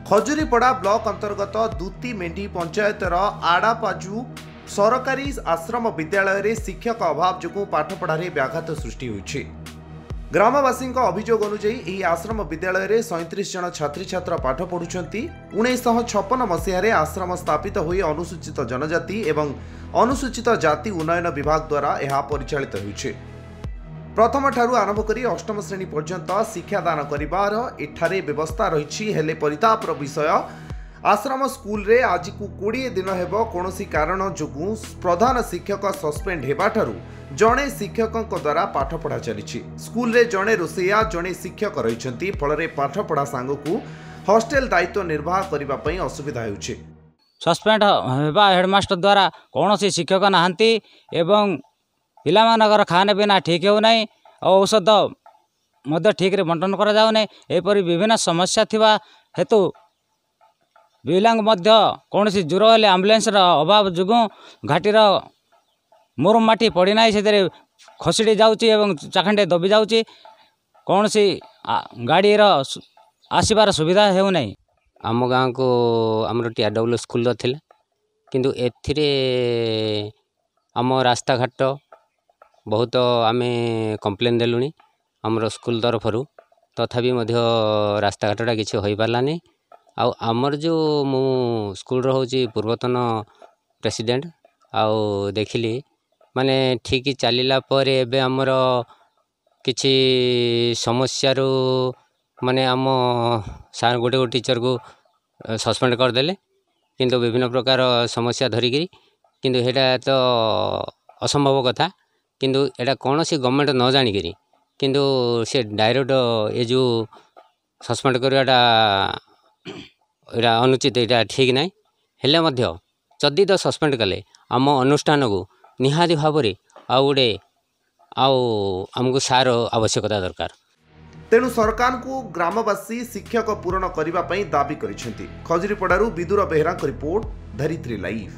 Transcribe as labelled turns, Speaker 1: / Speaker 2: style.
Speaker 1: खजुरीपड़ा block अंतर्गत दूती मेंढी पंचायतर आड़ापाजु सरकारी आश्रम विद्यालय रे शिक्षक अभाव जो पाठपढ़े व्याघात सृष्टि होइछि। ग्रामवासी अभियोग अनुଯାयी आश्रम विद्यालय रे 37 जन छात्री छात्र पाठ पढ़ुछंती। 1956 मसीह आश्रम स्थापित होई अनुसूचित जनजाति एवं अनुसूचित जाति उन्नयन विभाग द्वारा यह परिचालित होइछि। प्रथम ठारू आरंभ करी अष्टम श्रेणी पर्यंत शिक्षादान करिबार एठारे व्यवस्था रही हेले परितापर विषय आश्रम स्कूल रे आज को 20 दिन हेबो कोनोसी कारण जोगु प्रधान शिक्षक सस्पेंड हेबाठारू जणे शिक्षक द्वारा पाठ पढ़ा चली। स्कूल रे जणे रोसैया जणे शिक्षक रहिछंती फलरे पाठ पढ़ा सांगकू हॉस्टेल दायित्व निर्वाह करबा पई असुविधा होउछि।
Speaker 2: सस्पेंड हेबा हेडमास्टर द्वारा कोनोसी शिक्षक नाहंती एवं पिलामानकर खाना पीना ठीक हो नहीं और औषध मध्य ठीक रे बंटन करा जाउ नहीं। एपरि विभिन्न समस्या थिबा हेतु पिलांग मध्य कोनोसी ज्वर हेले एम्बुलेंस अभाव जुगु घाटीर मुरुम माटी पड़ी ना से खसड़ी जाउची एवं चाखंडे दबी जाउची कोनोसी गाड़ीर आसीबार सुविधा हेउ नहीं।
Speaker 3: आम गाँव को आमर TRW स्कूल थिला किंतु एथिरे आम रास्ता घाट बहुत आमे कंप्लेन देलुनी आमर स्कूल तरफ तथापि रास्ता घाटा किसी हो पारानी। आमर जो मु स्कूल रोचे पूर्वतन प्रेसिडेंट आउ देखिली माने ठीक चलला पर एबे आमर किछि समस्या माने आम सार गोटे गोटे टीचर को सस्पेंड करदेले किंतु विभिन्न प्रकार समस्या धरिकी किंतु हेटा तो असंभव कथा किंतु एटा कौन सी गवर्नमेंट न जानिकी किंतु से डायरेक्ट ये जो सस्पेंड करवाटा एटा अनुचित एटा ठीक नहीं हेले मध्य जदि तो सस्पेंड कले आम अनुष्ठान को निहाती भाव आउ गोटे आमको सार आवश्यकता दरकार।
Speaker 1: तेणु सरकार को ग्रामवासी शिक्षक पूरण करने दाबी करिसेंती। खजुरीपड़ारू विदुर बेहरा रिपोर्ट, धरित्री लाइव।